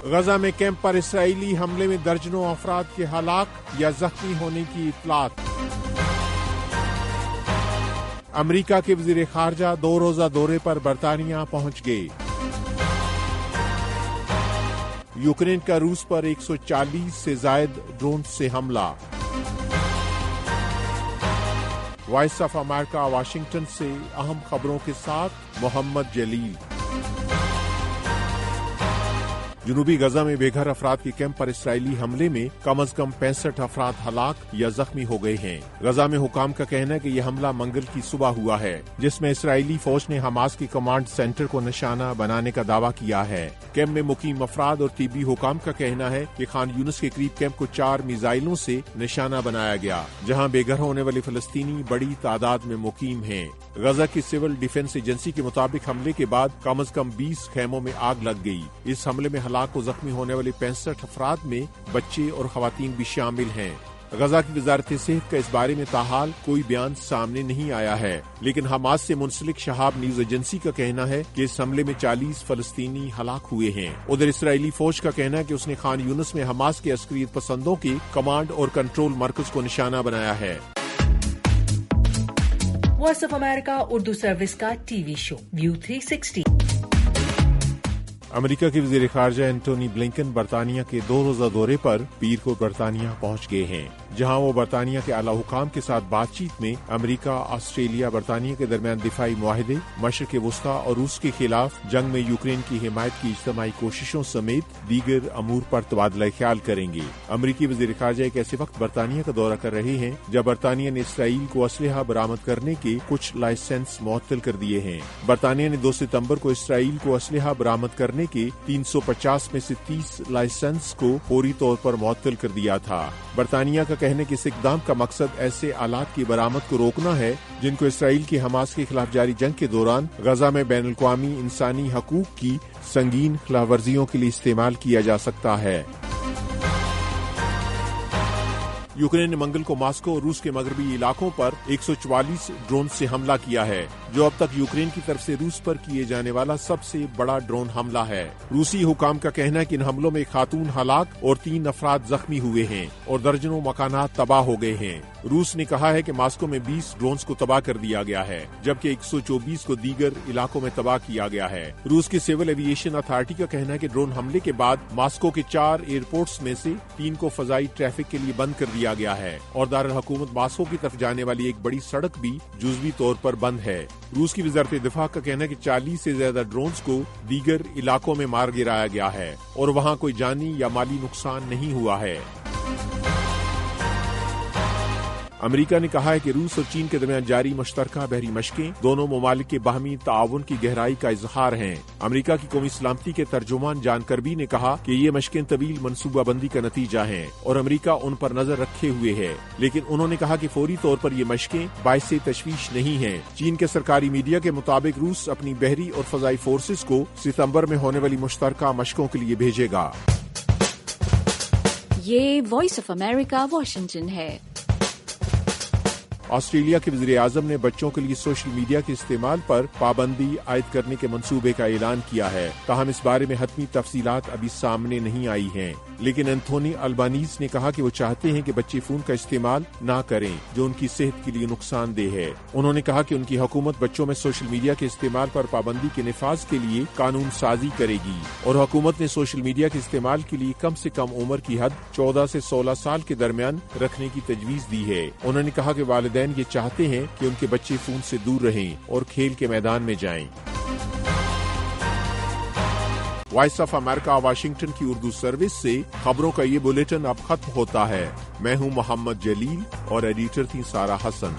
غزہ میں کیمپ پر اسرائیلی حملے میں درجنوں افراد کے ہلاک یا زخمی ہونے کی اطلاعات۔ امریکہ کے وزیر خارجہ 2 روزہ دورے پر برطانیہ پہنچ گئے۔ یوکرین کا روس پر 140 سے زائد ڈرون سے حملہ۔ وائس آف امریکہ واشنگٹن سے اہم خبروں کے ساتھ محمد جلیل۔ جنوبی غزہ میں بے گھر افراد کے کیمپ پر اسرائیلی حملے میں کم از کم 65 افراد ہلاک یا زخمی ہو گئے ہیں۔ غزہ میں حکام کا کہنا ہے کہ یہ حملہ منگل کی صبح ہوا ہے، جس میں اسرائیلی فوج نے حماس کے کمانڈ سینٹر کو نشانہ بنانے کا دعویٰ کیا ہے۔ کیمپ میں مقیم افراد اور طبی حکام کا کہنا ہے کہ خان یونس کے قریب کیمپ کو 4 میزائلوں سے نشانہ بنایا گیا، جہاں بے گھر ہونے والے فلسطینی بڑی تعداد میں مقیم ہیں۔ غزہ کی سول ڈیفنس ایجنسی کے مطابق حملے کے بعد کم از کم 20 خیموں میں آگ لگ گئی۔ اس حملے میں ہلاک و زخمی ہونے والے 65 افراد میں بچے اور خواتین بھی شامل ہیں۔ غزہ کی وزارت صحت کا اس بارے میں تاحال کوئی بیان سامنے نہیں آیا ہے، لیکن حماس سے منسلک شہاب نیوز ایجنسی کا کہنا ہے کہ اس حملے میں 40 فلسطینی ہلاک ہوئے ہیں۔ ادھر اسرائیلی فوج کا کہنا ہے کہ اس نے خان یونس میں حماس کے عسکریت پسندوں کے کمانڈ اور کنٹرول مرکز کو نشانہ بنایا ہے۔ Voice of America Urdu service کا T V show view 360۔ America کے وزیر خارجہ اینٹونی بلنکن برطانیہ کے 2 روزہ دورے پر پیر کو برطانیہ پہنچ گئے ہیں، جہاں وہ برطانیہ کے اعلی حکام کے ساتھ بات چیت میں امریکہ، آسٹریلیا، برطانیہ کے درمیان دفاعی معاہدے، مشرق وسطیٰ اور روس کے خلاف جنگ میں یوکرین کی حمایت کی اجتماعی کوششوں سمیت دیگر امور پر تبادلہ خیال کریں گے۔ امریکی وزیر خارجہ ایک ایسے وقت برطانیہ کا دورہ کر رہے ہیں جب برطانیہ نے اسرائیل کو اسلحہ برآمد کرنے کے کچھ لائسنس معطل کر دیے ہیں۔ برطانیہ نے 2 ستمبر کو اسرائیل کو اسلحہ برآمد کرنے کے 350 میں سے 30 لائسنس کو فوری طور پر معطل کر دیا تھا۔ برطانیہ کا کہنے کہ اس اقدام کا مقصد ایسے آلات کی برآمد کو روکنا ہے جن کو اسرائیل کی حماس کے خلاف جاری جنگ کے دوران غزہ میں بین الاقوامی انسانی حقوق کی سنگین خلاف ورزیوں کے لیے استعمال کیا جا سکتا ہے۔ یوکرین نے منگل کو ماسکو اور روس کے مغربی علاقوں پر 144 ڈرون سے حملہ کیا ہے، جو اب تک یوکرین کی طرف سے روس پر کیے جانے والا سب سے بڑا ڈرون حملہ ہے۔ روسی حکام کا کہنا ہے کہ ان حملوں میں ایک خاتون ہلاک اور 3 افراد زخمی ہوئے ہیں اور درجنوں مکانات تباہ ہو گئے ہیں۔ روس نے کہا ہے کہ ماسکو میں 20 ڈرونز کو تباہ کر دیا گیا ہے، جبکہ 124 کو دیگر علاقوں میں تباہ کیا گیا ہے۔ روس کی سول ایویشن اتھارٹی کا کہنا ہے کہ ڈرون حملے کے بعد ماسکو کے 4 ایئرپورٹس میں سے 3 کو فضائی ٹریفک کے لیے بند کر دیا گیا ہے اور دارالحکومت ماسکو کی طرف جانے والی ایک بڑی سڑک بھی جزوی طور پر بند ہے۔ روس کی وزارت دفاع کا کہنا ہے کہ 40 سے زیادہ ڈرونز کو دیگر علاقوں میں مار گرایا گیا ہے اور وہاں کوئی جانی یا مالی نقصان نہیں ہوا ہے۔ امریکہ نے کہا ہے کہ روس اور چین کے درمیان جاری مشترکہ بحری مشقیں دونوں ممالک کے باہمی تعاون کی گہرائی کا اظہار ہیں۔ امریکہ کی قومی سلامتی کے ترجمان جان کربی نے کہا کہ یہ مشقیں طویل منصوبہ بندی کا نتیجہ ہیں اور امریکہ ان پر نظر رکھے ہوئے ہے، لیکن انہوں نے کہا کہ فوری طور پر یہ مشقیں باعث تشویش نہیں ہیں۔ چین کے سرکاری میڈیا کے مطابق روس اپنی بحری اور فضائی فورسز کو ستمبر میں ہونے والی مشترکہ مشقوں کے لیے بھیجے گا۔ یہ وائس آف امریکہ واشنگٹن ہے۔ آسٹریلیا کے وزیر اعظم نے بچوں کے لیے سوشل میڈیا کے استعمال پر پابندی عائد کرنے کے منصوبے کا اعلان کیا ہے، تاہم اس بارے میں حتمی تفصیلات ابھی سامنے نہیں آئی ہیں، لیکن اینتھونی البانیز نے کہا کہ وہ چاہتے ہیں کہ بچے فون کا استعمال نہ کریں جو ان کی صحت کے لیے نقصان دہ ہے۔ انہوں نے کہا کہ ان کی حکومت بچوں میں سوشل میڈیا کے استعمال پر پابندی کے نفاذ کے لیے قانون سازی کرے گی اور حکومت نے سوشل میڈیا کے استعمال کے لیے کم سے کم عمر کی حد 14 سے 16 سال کے درمیان رکھنے کی تجویز دی ہے۔ انہوں نے کہا کہ والدین یہ چاہتے ہیں کہ ان کے بچے فون سے دور رہیں اور کھیل کے میدان میں جائیں۔ وائس آف امریکہ واشنگٹن کی اردو سروس سے خبروں کا یہ بلیٹن اب ختم ہوتا ہے۔ میں ہوں محمد جلیل اور ایڈیٹر تھی سارہ حسن۔